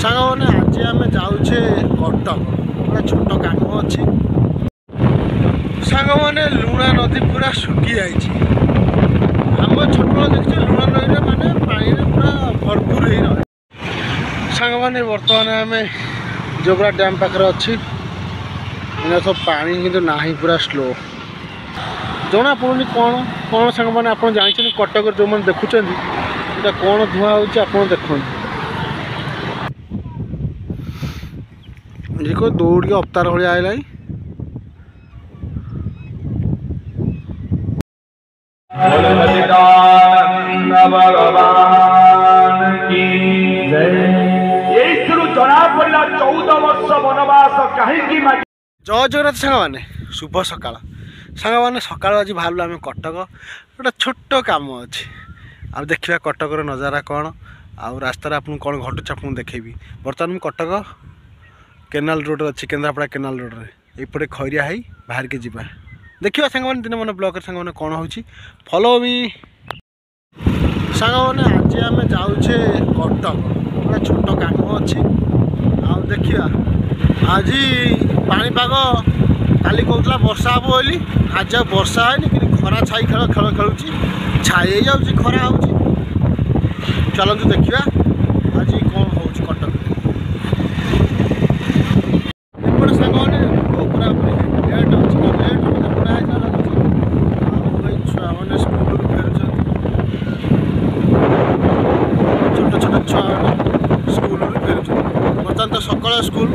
ସାଙ୍ଗମାନେ ଆଜି ଆମେ ଯାଉଛେ କଟକ। ଗୋଟେ ଛୋଟ କାମ ଅଛି ସାଙ୍ଗମାନେ। ଲୁଣା ନଦୀ ପୁରା ଶୁଖି ଯାଇଛି। ଆମ ଛୋଟବେଳେ ଦେଖିଛେ ଲୁଣା ନଦୀରେ ମାନେ ପାଣିରେ ପୁରା ଭରପୁର ହେଇ ରହେ। ସାଙ୍ଗମାନେ ବର୍ତ୍ତମାନ ଆମେ ଯୋବ୍ରା ଡ୍ୟାମ୍ ପାଖରେ ଅଛି। ସବୁ ପାଣି କିନ୍ତୁ ନାହିଁ, ପୁରା ସ୍ଲୋ। ଜଣା ପଡ଼ୁନି କ'ଣ କ'ଣ ସାଙ୍ଗମାନେ ଆପଣ ଜାଣିଛନ୍ତି କଟକରେ ଯେଉଁମାନେ ଦେଖୁଛନ୍ତି ଏଇଟା କ'ଣ ଧୂଆଁ ହେଉଛି ଆପଣ ଦେଖନ୍ତୁ। देखो दौड़ के अवतार भाई आएला जय जगन्नाथ सांग मैंने शुभ सकाल सांग मैंने सकाल आज बाहर आम कटक गोटे छोट कम अच्छे आ देखा कटक नजारा कौन आउ रास्त कौन घटुच आपको देखेबी। बर्तमान कटक केनाल रोड अच्छी केन्द्रापड़ा केनाल रोड रे एपटे खैरिया है बाहर के जीवा देखिए सांग मैंने दिन मन ब्लॉग सांग मैंने कौन हो फॉलो मी। सांग मैंने आज आम जाऊे कटक गोटे छोट कम अच्छी आ देखा आज पाणीपाग काली कहला वर्षा हम बोली आज वर्षा है कि खरा छाई खेल खेल खेलुची छाई हो खरा हो। चलतु देखा आज कौन हो कटक तो सकाल स्कूल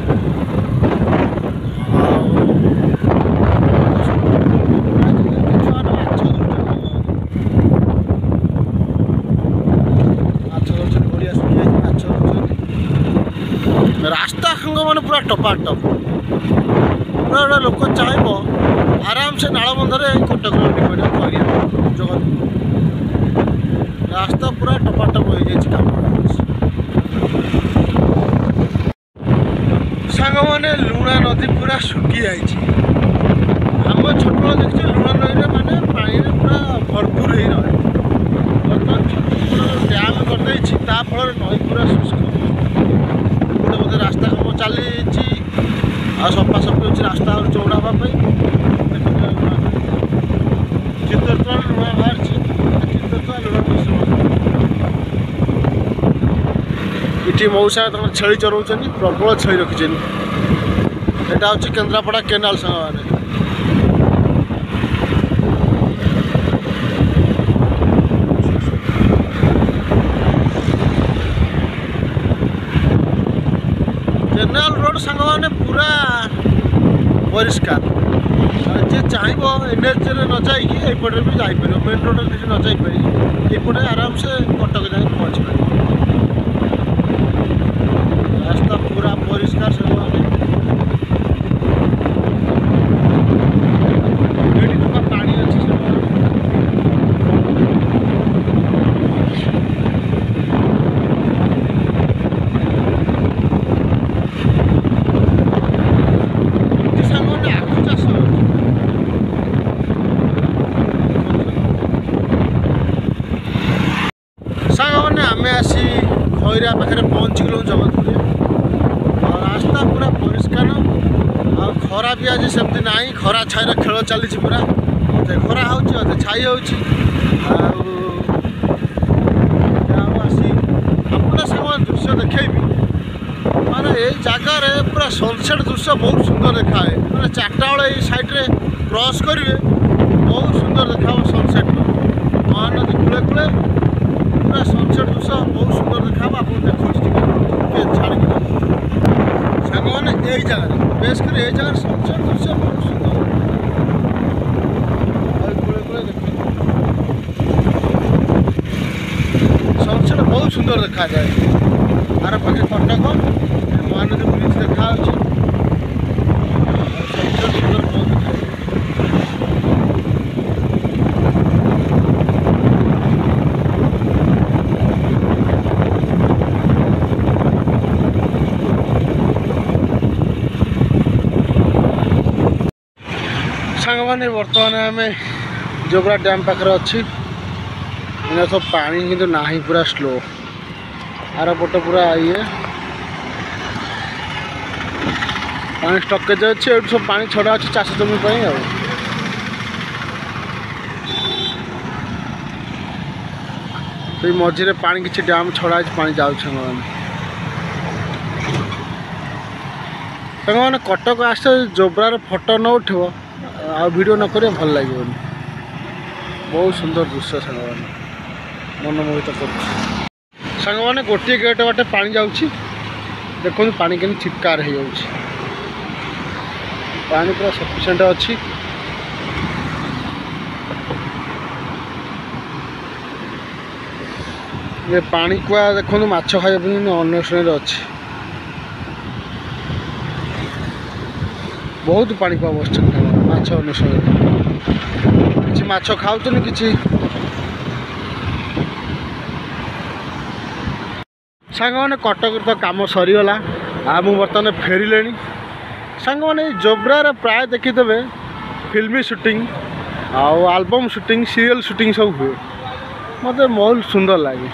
रास्ता सांग मैंने पूरा टपाटप पूरा लोक चाहब आराम से नालबंधरे कटक जगत रास्ता पूरा टपाटप हो जाए काम सांग मैंने लुणा नदी पूरा शुखी जाए। आम छोट देखिए लुणा नदी मैंने पानी पूरा भरपूर हो रहे। बर्तमान छोट डैम करदे फल नई पूरा शुष्क गोटे बोधे रास्ता कम चली सफासफी अच्छी रास्ता और चौड़ा हाँपाई चित्तरतुआ लुणा बाहर चित्तरतुआ लुणा ये मौसा छेली चराऊँ प्रबल छेली रखी यहाँ हूँ केन्द्रापड़ा केनाल सांग मैंने केनाल रोड सांग मैंने पूरा परिष्कार जे चाहब एनएच न जाइए एपटे भी जापर मेन रोड न जापर एपटे आराम से कटक जाए पहुँच पाए। रास्ता पूरा परिष्कार सब पानी अच्छी सांग मैंने आम आसी खैरिया पाखे पहुँच गलु जगतपुर और रास्ता पूरा परिष्कार आ खरा भी आज सेमती ना खरा छाई खेल चली पूरा अधे खरा हो छाई होसी आपने सांग दृश्य देखेबी माने ये जगार पूरा सनसेट दृश्य बहुत सुंदर देखा है। मैंने 4टा बेले ये साइड्रे क्रॉस करेंगे बहुत सुंदर देखा सनसेट महानदी कूले कूले पूरा सनसेट दृश्य बहुत सुंदर देखा आप देखो छाड़ी सांग मैंने यही जगह बेस कर यही जगह सनसेट दृश्य बहुत सुंदर कूले कूले देख सनसेट बहुत सुंदर देखा जाए। आर पाखे कटक महानदी ब्रिज देखा सनसेट सुंदर बहुत देखा। सांग मैंने बर्तमान आम जोब्रा डैम पाखे अच्छी सब पानी किंतु ना पूरा स्लो आर पटे पूरा ये पानी स्टकेज अच्छे ये सब पानी छड़ा अच्छे चाष जमी मझे पानी किसी डैम छड़ा पानी जाऊँ मैंने कटक आस जोब्रार फोटो न उठब आ वीडियो न कर भल लगे बहुत सुंदर दृश्य सांग मनमोहित कर सांग मैंने गोटे गेट बाटे पानी जाऊँगी देखो पानी के चित्कार हो पानी पूरा सफिशिएंट अच्छी ये पानी कुआ देखो माछ खाइबा अन्वेषण अच्छी बहुत पानी कुआ बस माछ अन्वेषण किसी माछ खाऊ किसी सांग मैंने कटक तो काम सरीगला आ मुझे बर्तमान फेरिले सांग मैंने जोब्रार प्राय देखीदे फिल्मी shooting album shooting serial shooting सब हुए मत बहुत सुंदर लगे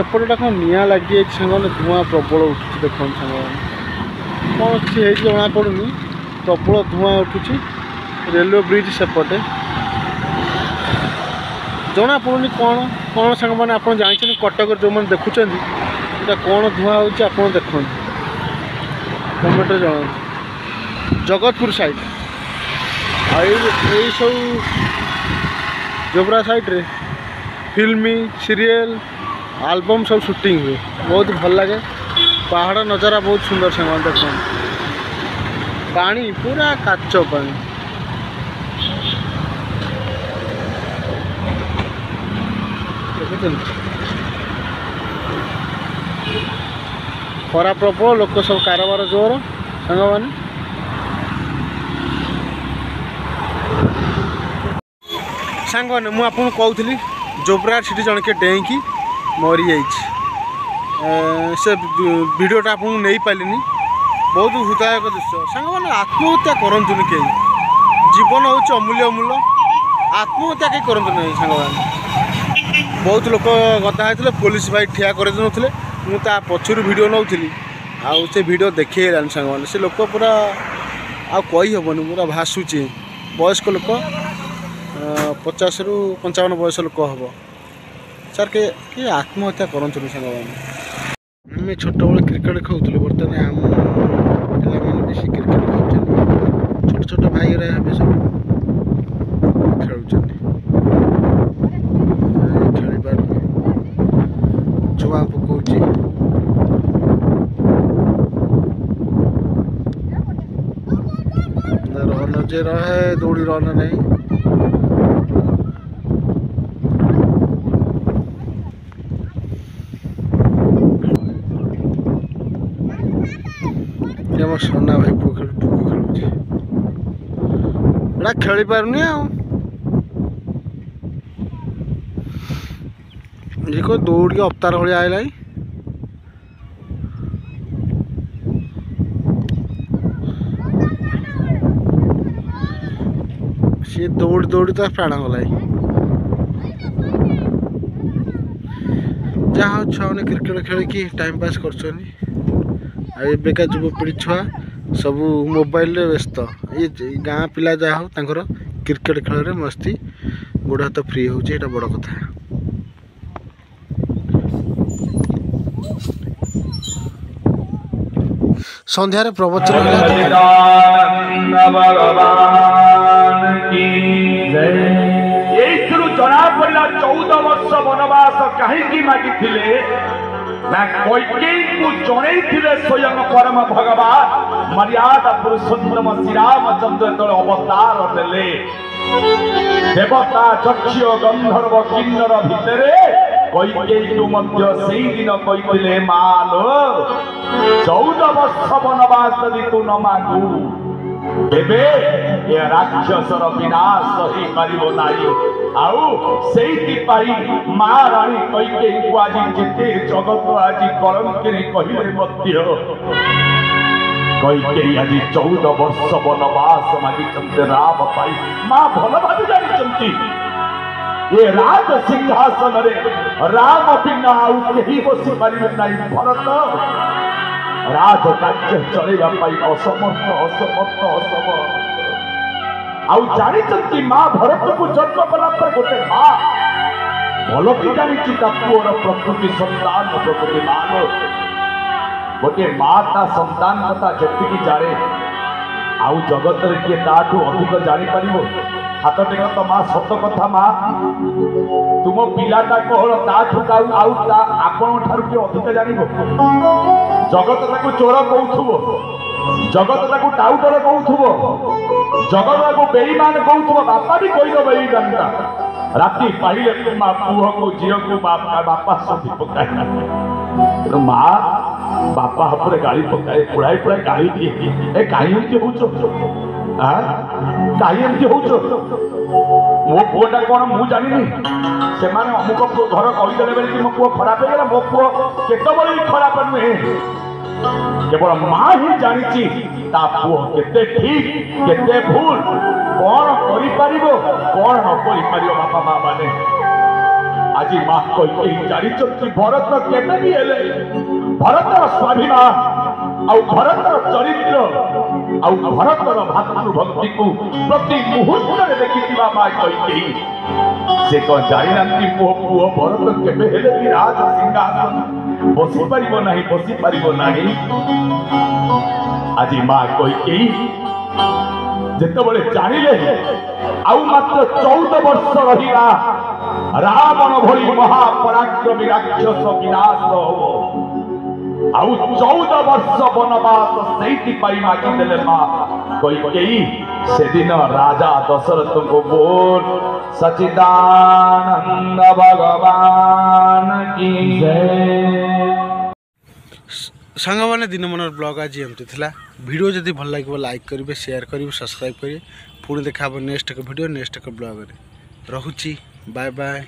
आपटे कौन निआ लगी सांग धुआं प्रबल उठुची देख सांग कौन किसी जना पड़ूनी प्रबल धुआं उठुची रेलवे ब्रिज सेपटे जना पड़ूनी कौन कौन सांग मैंने आप जानते कटक जो मैंने देखुं ये कौन धुआं हो देखते कमेंट जन जगतपुर साइड आई सब जोब्रा साइड रे फिल्मी सीरियल आल्बम सब शूटिंग हुए बहुत भल लगे पहाड़ नजारा बहुत सुंदर से देख पानी पूरा काच पानी खरा प्रबल लोक सब कारबार जोर सांग मैंने सांग मैंने मुझे कहूली जोब्रार सीटी जन के डेईकी मरी से वीडियोटा आपको नहीं पारे बहुत हृदयक दृश्य सांग मैंने आत्महत्या करतुनि कहीं जीवन हूँ अमूल्य अमूल्य आत्महत्या कहीं करतु नहीं सांग मैंने बहुत लोक गदा होते पुलिस भाई ठिया कर मुझे पचर वीडियो नौली से वीडियो देखा सांग मैंने से लोक पूरा आईहबनी पूरा भाषुची वयस्क लोक 50 ରୁ 55 बयस लोक हम सर के आत्महत्या करतुनि सांग मैंने आम छोट बड़े क्रिकेट खेलुलु बर्तमान आम पे बेस क्रिकेट खेल छोट छोट भाई सब खेल खेल छुआ पकाऊँ रन जे रहे दौड़ी रन नहीं सोना भाई टुकु खेलुला खेली पारुनी को दौड़ के अवतार भाई आएला सी दौड़ दौड़ी तो प्राण गला जहाँ छुआ मैंने क्रिकेट खेल टाइम पास कर एबेका युवपीढ़ी छुआ सब मोबाइल रे व्यस्त ये गाँ पिला जहाँ हो क्रिकेट खेल में मस्ती गोड़ हाथ फ्री हो बड़ कथा संध्यार प्रवचन जना पड़ा 14 वर्ष वनवास कहीं मागी ना कैकेयी को जनईले स्वयं परम भगवान मर्यादा पुरुषोत्तम श्री रामचंद्र जो अवतार देले देवता चक्ष गंधर्व किन्नर भितर कैकेयी को मध्य सेई दिन कहते मालो 14 वर्ष वनवास यदि तू न मागू तेबे ये राक्षसर विनाश ही पारिबो नाही आउ सेइति पाई मां रानी कैकेयी को आज जेते जगत आज कलंकिनी कहिले मध्य कैकेयी आज 14 वर्ष वनवास मागी राम पाई मां भल भावी जानी ये राज सिंहासन रे राम बिना आउ केही बसी पारिबे नाही भरत ରାଜ କାର୍ଯ୍ୟ ଚଳେଇବା ପାଇଁ ଅସମର୍ଥ ଅସମର୍ଥ ଅସମର୍ଥ। ଆଉ ଜାଣିଛନ୍ତି ମା ଭରତକୁ ଜନ୍ମ କଲା ପରେ ଗୋଟେ ମା ଭଲ କି ଜାଣିଛି ତା ପୁଅର ପ୍ରକୃତି ସନ୍ତାନ ପ୍ରକୃତି ମାନ। ଗୋଟିଏ ମା ତା ସନ୍ତାନ କଥା ଯେତିକି ଜାଣେ ଆଉ ଜଗତରେ କିଏ ତାଠୁ ଅଧିକ ଜାଣିପାରିବ? ହାତ ଟେକ ତ ମା, ସତ କଥା ମା, ତୁମ ପିଲାଟା କହଳ ତାଠୁ ଆଉ ତା ଆପଣଙ୍କ ଠାରୁ କିଏ ଅଧିକ ଜାଣିବ? ଜଗତ ତାକୁ ଚୋର କହୁଥିବ, ଜଗତ ତାକୁ ଟାଉଟର କହୁଥିବ, ଜଗତ ତାକୁ ବେଇମାନ କହୁଥିବ, ବାପା ବି କହିଦବ ବେଇମାନଟା। ରାତି ପାଇଲେ ମା ପୁଅକୁ ଝିଅକୁ ବାପା ସୋଧି ପକାଏ। ତେଣୁ ମା ବାପା ଉପରେ ଗାଳି ପକାଏ, ପୁଳାଏ ପୁଳାଏ ଗାଳି ଦିଏ। ଏ କାହିଁ ଏମିତି ହଉଛ? କାହିଁ ଏମିତି ହଉଛ? ମୋ ପୁଅଟା କଣ ମୁଁ ଜାଣିନି? ସେମାନେ ଅମୁକ ଘର କହିଦେଲେ ବୋଲି ମୋ ପୁଅ ଖରାପ ହେଇଗଲା। ମୋ ପୁଅ କେତେବେଳେ ବି ଖରାପ ନୁହେଁ। କେବଳ ମା ହିଁ ଜାଣିଛି ତା ପୁଅ କେତେ ଠିକ କେତେ ଭୁଲ, କଣ କରିପାରିବ କଣ ନ କରିପାରିବ। ବାପା ମା ମାନେ ଆଜି ମା କହି ଜାଣିଛନ୍ତି ଭରତ କେବେ ବି ହେଲେ ଭରତର ସ୍ୱାଭିମାନ ଆଉ ଭରତର ଚରିତ୍ର ଆଉ ଭରତର ଭାତୃଭକ୍ତିକୁ ପ୍ରତି ମୁହୂର୍ତ୍ତରେ ଦେଖିଥିବା ମା କହି ସେ କଣ ଜାଣିନାହାନ୍ତି ମୋ ପୁଅ ଭରତ କେବେ ହେଲେ ବି ରାଜ ସିଂହାସନ ବସିପାରିବ ନାହିଁ, ବସିପାରିବ ନାହିଁ। ଆଜି ମା କହି ଯେତେବେଳେ ଜାଣିଲେ ଆଉ ମାତ୍ର 14 ବର୍ଷ ରହିଲା ରାବଣ ଭଳି ମହାପରାକ୍ରମୀ ରାକ୍ଷସ ବିନାଶ ହବ। ଆଉ 14 ବର୍ଷ ବନବାସ ସେଇଥିପାଇଁ ମାଗିଦେଲେ ମା କୈକେୟୀ। ସେଦିନ ରାଜା ଦଶରଥଙ୍କୁ ବୋଲ ସଚିଦାନନ୍ଦ ଭଗବାନ କି ଜୟ। ସାଙ୍ଗମାନେ ଦିନମାନର ବ୍ଲଗ ଆଜି ଏମିତି ଥିଲା। ଭିଡ଼ିଓ ଯଦି ଭଲ ଲାଗିବ ଲାଇକ୍ କରିବେ, ସେୟାର କରିବେ, ସବସ୍କ୍ରାଇବ୍ କରିବେ। ପୁଣି ଦେଖା ହେବ ନେକ୍ସଟ ଏକ ଭିଡ଼ିଓ ନେକ୍ସଟ ଏକ ବ୍ଲଗରେ। ରହୁଛି, ବାଏ ବାଏ।